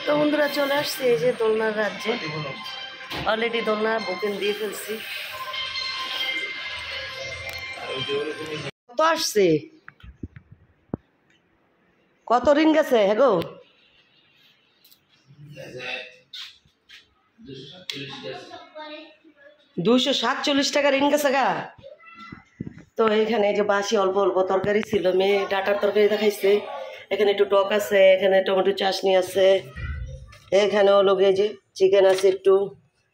তো বন্ধুরা চলে আসছে এই যে দোলনার রাজ্যে। অলরেডি দোলনা বুকিং দিয়ে ফেলছি। কত আসছে, কত ঋণ গেছে? হ্যাঁ গো, 247 টাকা ঋণ গেছে গা। তো এখানে যে বাসি অল্প অল্প তরকারি ছিল, মেয়ে ডাটার তরকারি দেখাইছে। এখানে একটু টক আছে, এখানে টমেটো চাটনি আছে, এখানে হলো গিয়ে যে চিকেন আছে, একটু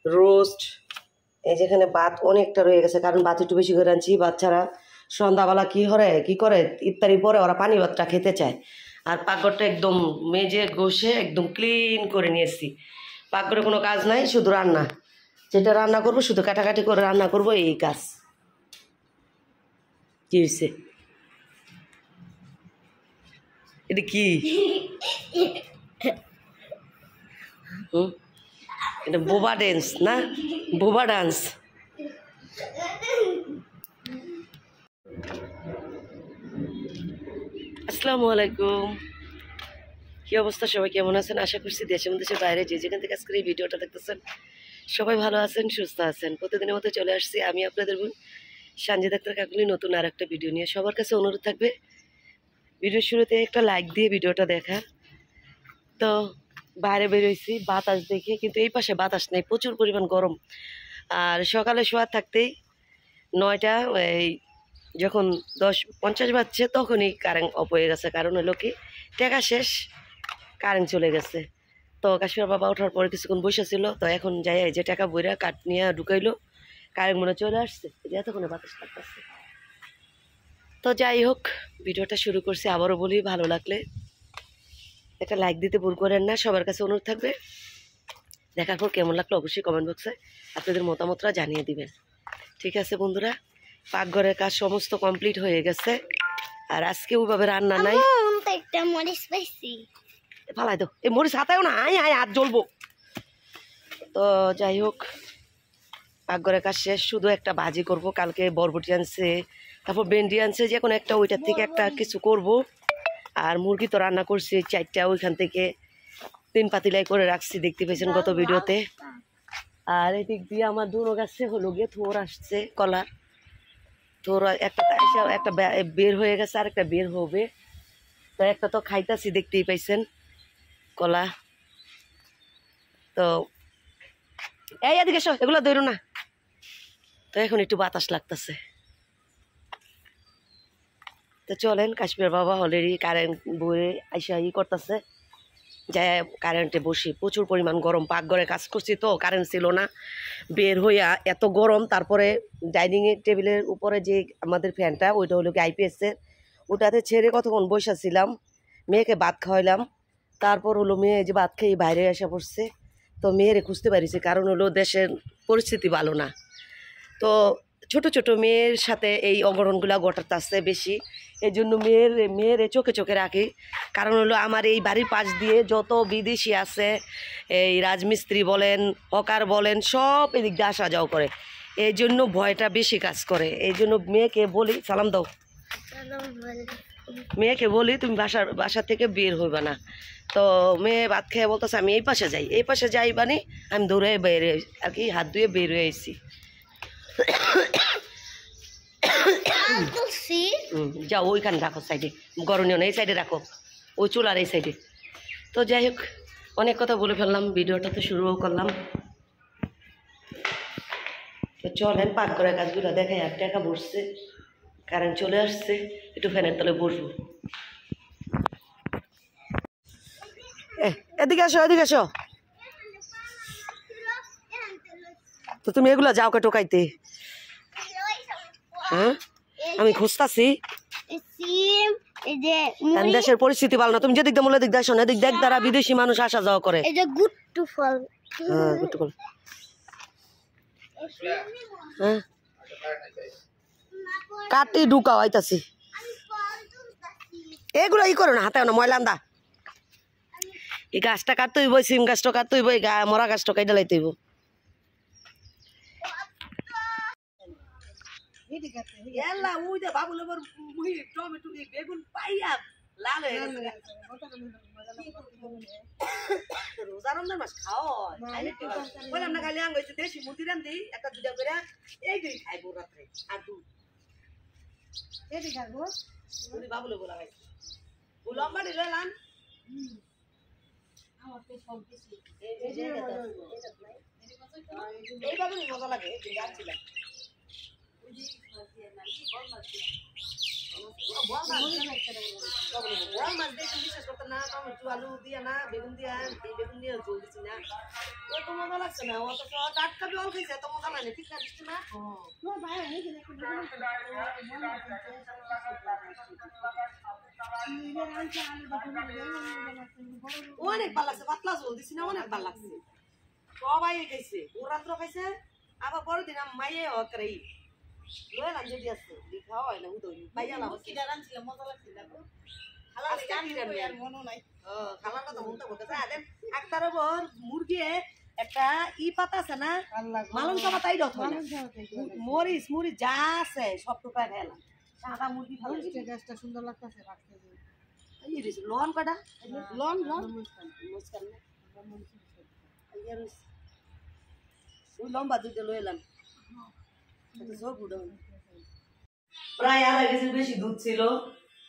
রোস্ট। এই যেখানে ভাত অনেকটা রয়ে গেছে, কারণ ভাত একটু বেশি করে আনছি। বাচ্চারা সন্ধ্যাবেলা কি করে ইফতারি পরে ওরা পানি ভাতটা খেতে চায়। আর পাকঘরটা একদম মেজে ঘষে একদম ক্লিন করে নিয়েছি। পাকঘরে কোনো কাজ নাই, শুধু রান্না। যেটা রান্না করবো শুধু কাটাকাটি করে রান্না করবো, এই কাজ। কি হয়েছে? এটা কি? এটা বোবা ড্যান্স না, বোবা ডান্স। আসসালামু আলাইকুম, কি অবস্থা? সবাই কেমন আছেন? আশা করছি দেশে দেশের বাইরে যে যেখান থেকে আজকের এই ভিডিওটা দেখতেছেন সবাই ভালো আছেন, সুস্থ আছেন। প্রতিদিনের মতো চলে আসছি আমি আপনাদের বোন সানজিদা আক্তার কাকুলি নতুন আর একটা ভিডিও নিয়ে। সবার কাছে অনুরোধ থাকবে ভিডিওর শুরুতে একটা লাইক দিয়ে ভিডিওটা দেখা। তো বাইরে বেরোইছি বাতাস দেখে, কিন্তু এই পাশে বাতাস নেই, প্রচুর পরিমাণ গরম। আর সকালে শোয়া থাকতেই 9টা, এই যখন 10:50 বাজছে তখনই কারেন্ট অফ হয়ে গেছে। কারণ হলো কি, টাকা শেষ, কারেন্ট চলে গেছে। তো কাশ্মীর বাবা ওঠার পরে কিছুক্ষণ বসেছিল, তো এখন যাই যে টাকা বইরা কাঠ নিয়ে ঢুকাইলো, কারেন্ট মনে চলে আসছে, এতক্ষণে বাতাস লাগতেছে। তো যাই হোক, ভিডিওটা শুরু করছি। আবারও বলি, ভালো লাগলে একটা লাইক দিতে ভুল করেন না। সবার কাছে অনুরোধ থাকবে দেখার পর কেমন লাগলো অবশ্যই কমেন্ট বক্সে আপনাদের মতামতটা জানিয়ে দিবেন। ঠিক আছে বন্ধুরা, পাকঘরের কাজ সমস্ত কমপ্লিট হয়ে গেছে। আর আজকে ওইভাবে রান্না নাই। ফালাই দাও, এই মরিচ হাতায়ও না, আয় আয় হাত জ্বলবো। তো যাই হোক, পাকঘরের কাজ শেষ, শুধু একটা ভাজি করব। কালকে বরবটি আনছে, তারপর ভেন্ডি আনছে, যে কোনো একটা ওইটার থেকে একটা কিছু করব। আর মুরগি তো রান্না করছি 4টা, ওইখান থেকে 3 পাতিলাই করে রাখছি, দেখতে পেয়েছেন গত ভিডিওতে। আর এদিক দিয়ে আমার দুনো গাছে হলো গিয়ে থোর আসছে, কলার থোর। একটা বের হয়ে গেছে, আর একটা বের হবে। তো একটা তো খাইতাছি, দেখতেই পাইছেন কলা। তো এই এদিকে এসো, এগুলো ধরো না। তো এখন একটু বাতাস লাগতেছে। তো চলেন, কাশ্মীর বাবা অলরেডি কারেন্ট বয়ে আইসা করতেছে, যাই কারেন্টে বসি। প্রচুর পরিমাণ গরম, পাকঘরে কাজ করছি তো কারেন্ট ছিল না, বের হইয়া এত গরম। তারপরে ডাইনিং টেবিলের উপরে যে আমাদের ফ্যানটা, ওইটা হলো কি আইপিএসের, ওটাতে ছেড়ে কতক্ষণ বসেছিলাম। মেয়েকে ভাত খাওয়াইলাম, তারপর হলো মেয়ে যে ভাত খেয়ে বাইরে এসে পড়ছে। তো মেয়েরে খুঁজতে পারিছি, কারণ হলো দেশের পরিস্থিতি ভালো না। তো ছোট ছোট মেয়ের সাথে এই অঘটনগুলো ঘটাতে বেশি, এই জন্য মেয়েরে চোখে চোখে রাখি। কারণ হলো আমার এই বাড়ির পাশ দিয়ে যত বিদেশি আছে, এই রাজমিস্ত্রি বলেন, হকার বলেন, সব এদিক দিয়ে আসা যাওয়া করে, এই জন্য ভয়টা বেশি কাজ করে। এই জন্য মেয়েকে বলি, সালাম দাও, মেয়েকে বলি তুমি বাসা থেকে বের হইবা না। তো মেয়ে ভাত খেয়ে বলতেছে আমি এই পাশে যাই বানি। আমি দৌড়ে বের আর কি হাত ধুয়ে বের হয়ে এসেছি। যাও ওইখানে রাখো, সাইডে গরনীয় না, এই সাইডে রাখো, ওই চুলার এই সাইডে। তো যাই হোক, অনেক কথা বলে ফেললাম, ভিডিওটা তো শুরুও করলাম। তো চলেন পাকঘরের কাজগুলো দেখাই। আর টাকা বসছে, কারেন্ট চলে আসছে, একটু ফ্যানের তলে বসবো। এদিকে আসো, এদিকে আসো। তো তুমি এগুলো যাও কে টোকাইতে? হ্যাঁ, আমি খুঁজতাছি। দেশের পরিস্থিতি ভালো না, তুমি যেদিক দিয়ে মূল দিক দেখো না, এদিক দেখ দ্বারা বিদেশি মানুষ আসা যাওয়া করে। হ্যাঁ, গুট্টু ফল। হ্যাঁ, কাটি ঢুকাও, আইতাছি। এগুলো ই করো না, হাতে না, ময়লা আন্দা। এই গাছটা কাটতে হইব, সিম গাছটা কাটতে হইব, এই মরা গাছটা কাইটা লাইতে হইব। রোজা রমজান মাস খাওয়া বললাম না খালি আঙ্গ হয়েছে দেশি মুরগি রান্ধি একটা দুটা করে এই দুই খাইবো রাত্রে আর দুধ খাবো বাবুলে বলা খাইছে লম্বা দিল লান এইভাবে মজা লাগে যাচ্ছিলাম বিশ্বাস করতাম না টমেটো আলু দিয়া না বেগুন দিয়া বেগুন দিয়ে জল দিচ্ছি না এত মজা লাগছে না অত টাটকা জল খাইছে এত মজা লাগে ঠিক দিচ্ছে না অনেক ভালো লাগছে পাতলা জল দিচ্ছি না অনেক ভালো লাগছে সবাই খাইছে ও রাত্র খাইছে আবার পরের দিন মাইয়ে হকারে লয়ে লাঞ্জে দিয়েছে খাওয়া হয় না উদয় পাইয়া না কিনা রানছিল মজা লাগছিল খালাটা তো মনটা করতেছে একটার ওপর মুরগি একটা ই পাতা আছে না মালঞ্চা পাতা এই রকম মরিচ মরিচ যা আছে সব টুকরা খেলাম সাদা মুরগি ভালো গ্যাসটা সুন্দর লাগতেছে রাখতে লন কটা লন লন মুস্কান লম্বা দুইটা লয়ে এলাম প্রায় 2.5 কেজির বেশি দুধ ছিল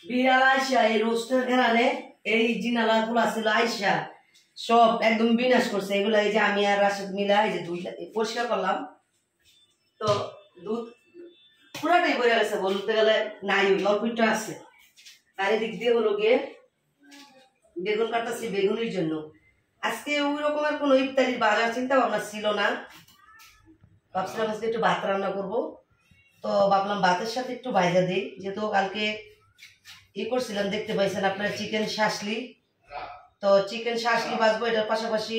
বিড়াল আইসা এই রোস্টের ঘেরানে এই জিনালা গুলা ছিল আইসা সব একদম বিনাশ করছে এগুলা এই যে আমি আর রাশেদ মিলা এই যে দুইটা পরিষ্কার করলাম তো দুধ পুরাটাই বেড়ে গেছে বলতে গেলে নাই অল্প একটু আছে আর এদিক দিয়ে হলো গিয়ে বেগুন কাটতেছি বেগুনের জন্য আজকে ওই রকমের কোনো ইফতারির বাজার চিন্তা ভাবনা ছিল না ভাবছিলাম আজকে একটু ভাত রান্না করবো তো ভাবলাম ভাতের সাথে একটু ভাজা দিই যেহেতু কালকে ই করছিলাম দেখতে পাইছেন আপনারা চিকেন শাসলি তো চিকেন শাসলি ভাজবো এটার পাশাপাশি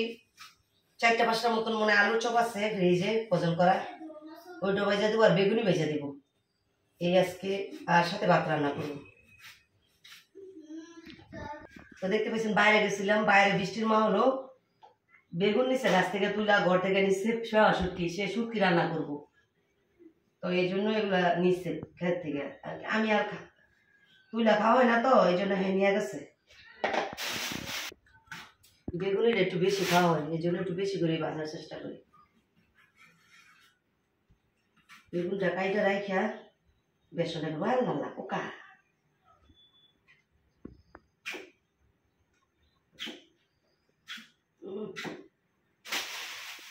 4-5টা মতন মনে আলুর চপ আছে ফ্রিজে ফ্রোজেন করা ওইটা ভাজা দেবো আর বেগুনি ভেজা দিব এই আজকে আর সাথে ভাত রান্না করবো তো দেখতে পাচ্ছেন বাইরে গেছিলাম বাইরে বৃষ্টির মা হলো বেগুন নিছে গাছ থেকে তুলা ঘর থেকে নিচ্ছে শুটকি সে শুটকি রান্না করব তো এই জন্য এগুলা নিচ্ছে খেত থেকে আমি আর তুলা খাওয়া হয় না তো এই জন্য হ্যাঁ নিয়ে গেছে বেগুনের একটু বেশি খাওয়া হয় এই জন্য একটু বেশি করে বাজার চেষ্টা করি বেগুনটা কাইটা রাইখা বেসনের ভালো না পোকা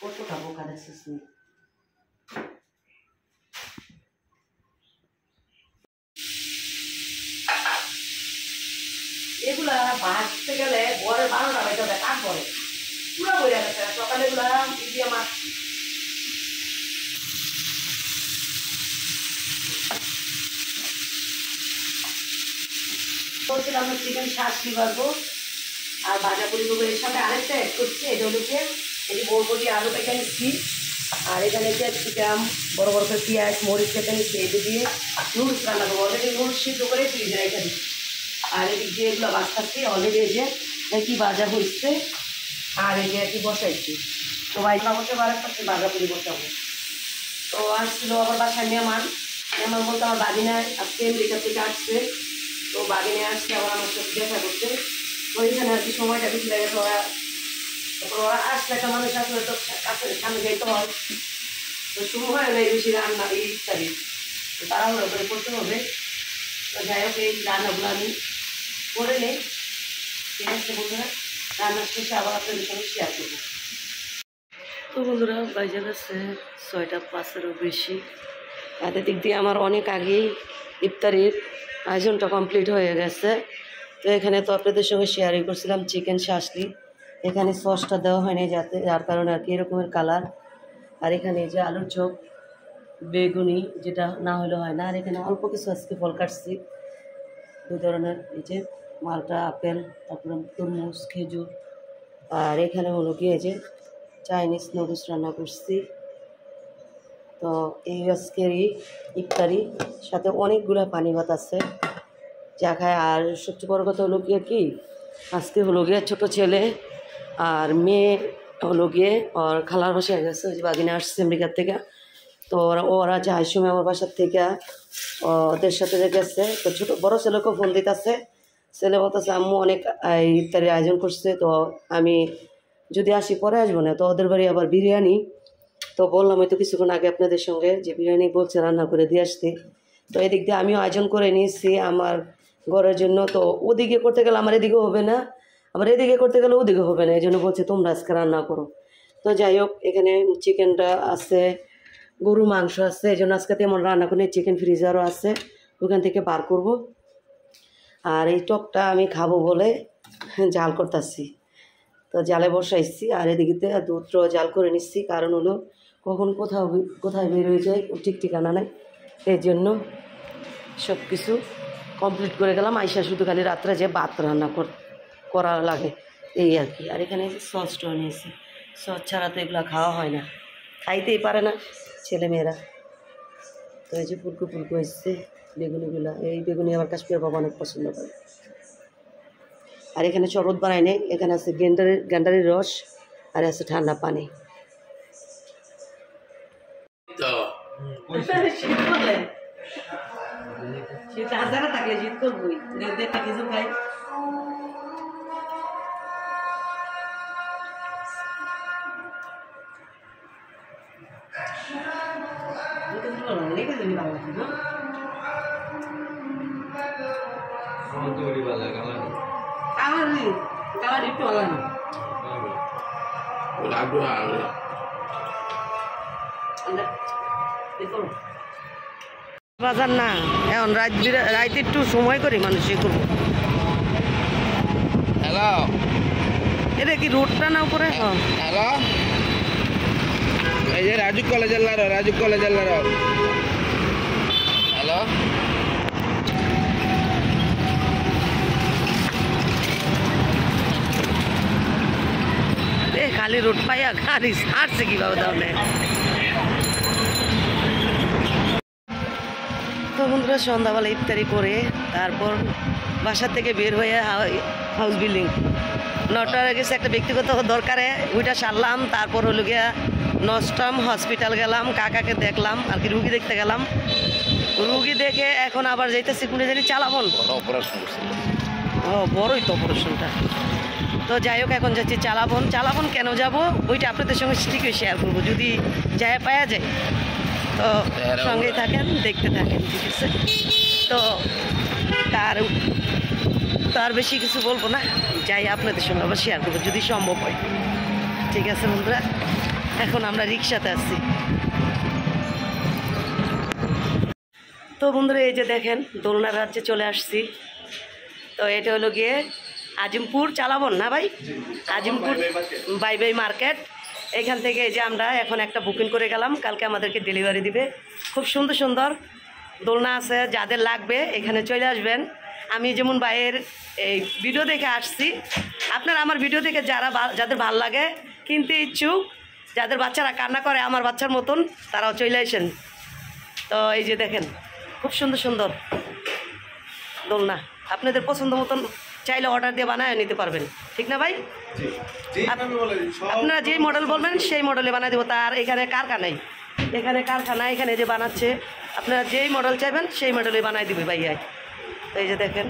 কতটা বোকা দেখছিস এগুলা ভাজতে গেলে ঘরে 12টা বাজে ওটা কাজ করে পুরো বইয়া গেছে সকালে এগুলা দিয়ে মারছি বলছিলাম চিকেন শাসলি বাজবো আর ভাজা পুরি করবো এর সাথে আরেকটা অ্যাড করছি এটা হলো যে এই যে বরবটি আলু কেটে নিচ্ছি আর এখানে ক্যাপসিকাম বড় বড় করে পেঁয়াজ মরিচ কেটে নিচ্ছি এটা দিয়ে নুডলস রান্না করবো অলরেডি নুডলস সিদ্ধ করে ফ্রিজে রেখে দিচ্ছি আর এদিক দিয়ে এগুলো বাঁচতেছি অলরেডি এই যে একই ভাজা হচ্ছে আর এই যে একই বসাইছি তো ভাইটা বসে বার একটা ভাজা পুরি বসাবো তো আসছিল আবার বাসায় মেহমান বলতে আমার বাগিনা আজকে আমেরিকা থেকে আসছে তো বাগিনে আসছে আবার আমার সাথে দেখা করতে তো এখানে আর কি সময়টা বেশি লাগে তো ওরা আসলে একটা মানুষ আসলে তো কাছে সামনে যেতে হয় তো সময় নেই বেশি রান্না এই ইত্যাদি তো তাড়াহুড়ো করে করতে হবে তো যাই হোক এই রান্নাগুলো আমি করে নিই ঠিক আছে বন্ধুরা রান্নার শেষে আবার আপনাদের সঙ্গে শেয়ার করবো তো বন্ধুরা বাজে গেছে 6টা 5-এরও বেশি তাদের দিক দিয়ে আমার অনেক আগেই ইফতারির আয়োজনটা কমপ্লিট হয়ে গেছে তো এখানে তো আপনাদের সঙ্গে শেয়ারই করছিলাম চিকেন শাসলি এখানে সসটা দেওয়া হয়নি যাতে যার কারণে আর কি এরকমের কালার আর এখানে যে আলুর চপ বেগুনি যেটা না হলে হয় না আর এখানে অল্প কিছু আজকে ফল কাটছি 2 ধরনের এই যে মালটা আপেল তারপরে তরমুজ খেজুর আর এখানে হলো গিয়ে যে চাইনিজ নুডলস রান্না করছি তো এই আজকেরই ইফতারি সাথে অনেকগুলো পানি ভাত আছে যা খায় আর সবচেয়ে বড় কথা হলো গিয়ে কি আজকে হলো গিয়ে ছোটো ছেলে আর মেয়ে হলো গিয়ে ওর খালার বাসায় গেছে ওই যে বাগিনা আসছে আমেরিকার থেকে তো ওরা যায় সময় আমার বাসার থেকে ওদের সাথে গেছে তো ছোটো বড়ো ছেলেকেও ফোন দিতেছে ছেলে বলতেছে আম্মু অনেক ইফতারির আয়োজন করছে তো আমি যদি আসি পরে আসবো না। তো ওদের বাড়ি আবার বিরিয়ানি, তো বললাম হয়তো কিছুক্ষণ আগে আপনাদের সঙ্গে যে বিরিয়ানি বলছে রান্না করে দিয়ে আসতে। তো এদিক দিয়ে আমিও আয়োজন করে নিয়েছি আমার ঘরের জন্য। তো ওদিকে করতে গেলে আমার এদিকে হবে না, আবার এদিকে করতে গেলে ওদিকে হবে না, এই জন্য বলছে তোমরা আজকে রান্না করো। তো যাই হোক, এখানে চিকেনটা আছে, গরু মাংস আছে, এই জন্য আজকে তেমন রান্না করে চিকেন ফ্রিজারও আছে, ওখান থেকে বার করব। আর এই টকটা আমি খাবো বলে জাল করতেছি, তো জালে বসাইছি। আর এদিকে দুধটা জাল করে নিচ্ছি, কারণ হলো কখন কোথায় বের হয়ে যায় ঠিক ঠিকানা নেই, এই জন্য সব কিছু কমপ্লিট করে গেলাম। আইসা শুধু খালি রাত্রে যে ভাত রান্না করা লাগে এই আর কি। আর এখানে সসটাও নিয়েছি, সস ছাড়া তো এগুলো খাওয়া হয় না, খাইতেই পারে না ছেলেমেয়েরা। তো এই যে ফুলকো ফুলকো এসছে বেগুনিগুলো, এই বেগুনি আমার কাশ্মীর বাবা অনেক পছন্দ করে। আর এখানে শরবত বানাই নেই, এখানে আছে গেন্ডারির রস আর আছে ঠান্ডা পানি। থাকলে জিত করবই, কিছু খাই। বাজার না এখন রাইতে একটু সময় করে মানুষ এ করবো। হ্যালো, এটা কি রোডটা না উপরে? হ্যালো, এই যে রাজু কলেজের হ্যালো, খালি রোড পাইয়া গাড়ি ছাড়ছে কিভাবে তাহলে। তো বন্ধুরা সন্ধ্যাবেলা ইফতারি করে তারপর বাসা থেকে বের হয়ে হাউস বিল্ডিং 9টার গেছে একটা ব্যক্তিগত দরকারে, ওইটা সারলাম। তারপর হলো গিয়া নস্টম হসপিটাল গেলাম, কাকাকে দেখলাম আর কি, রুগী দেখতে গেলাম। রুগী দেখে এখন আবার যাইতেছি কোনে জানি চালাবন। বড়ই তো অপারেশনটা। তো যাই হোক এখন যাচ্ছি চালাবন কেন যাব ওইটা আপনাদের সঙ্গে ঠিকই শেয়ার করবো যদি যায় পাওয়া যায়। তো সঙ্গেই থাকেন, দেখতে থাকেন, ঠিক আছে? তো তার বেশি কিছু বলবো না, যাই আপনাদের সঙ্গে আবার শেয়ার করবো যদি সম্ভব হয়, ঠিক আছে বন্ধুরা? এখন আমরা রিক্সাতে আসছি। তো বন্ধুরা এই যে দেখেন দোলনার রাজ্যে চলে আসছি। তো এটা হলো গিয়ে আজিমপুর চালাবন না ভাই, আজিমপুর বাই মার্কেট। এখান থেকে এই যে আমরা এখন একটা বুকিং করে গেলাম, কালকে আমাদেরকে ডেলিভারি দিবে। খুব সুন্দর সুন্দর দোলনা আছে, যাদের লাগবে এখানে চলে আসবেন। আমি যেমন ভাইয়ের এই ভিডিও দেখে আসছি, আপনারা আমার ভিডিও দেখে যাদের ভাল লাগে কিনতে ইচ্ছুক, যাদের বাচ্চারা কান্না করে আমার বাচ্চার মতন, তারাও চলে আসেন। তো এই যে দেখেন খুব সুন্দর সুন্দর দোলনা, আপনাদের পছন্দ মতন চাইলে অর্ডার দিয়ে বানায় নিতে পারবেন, ঠিক না ভাই? আপনারা যেই মডেল বলবেন সেই মডেলে বানিয়ে দেবো। তার এখানে কারখানা এখানে যে বানাচ্ছে, আপনারা যেই মডেল চাইবেন সেই মডেলে বানাই দিবে ভাইয়া। তো এই যে দেখেন,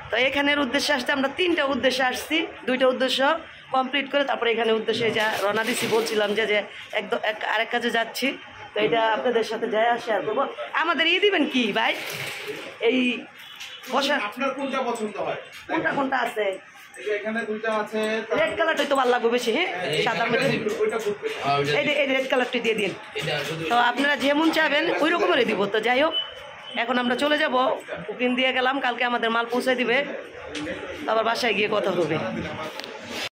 তো এখানের উদ্দেশ্যে আসতে আমরা 3টা উদ্দেশ্যে আসছি, 2টা উদ্দেশ্য কমপ্লিট করে তারপরে এখানে উদ্দেশ্যে যা রওনা দিছি, বলছিলাম যে আরেক কাজে যাচ্ছি। তো এটা আপনাদের সাথে যাই শেয়ার করবো। আমাদের দিবেন কি ভাই, এই বসা আপনার কোনটা পছন্দ হয়? কোনটা আছে? এখানে দুইটা আছে, রেড কালারটাই তো ভালো লাগবে বেশি। হ্যাঁ, সাদা এই রেড কালারটি দিয়ে দিন। তো আপনারা যেমন চাইবেন ওই রকমেরই দিব। তো যাই হোক এখন আমরা চলে যাব, বুকিং দিয়ে গেলাম, কালকে আমাদের মাল পৌঁছে দিবে, আবার বাসায় গিয়ে কথা হবে।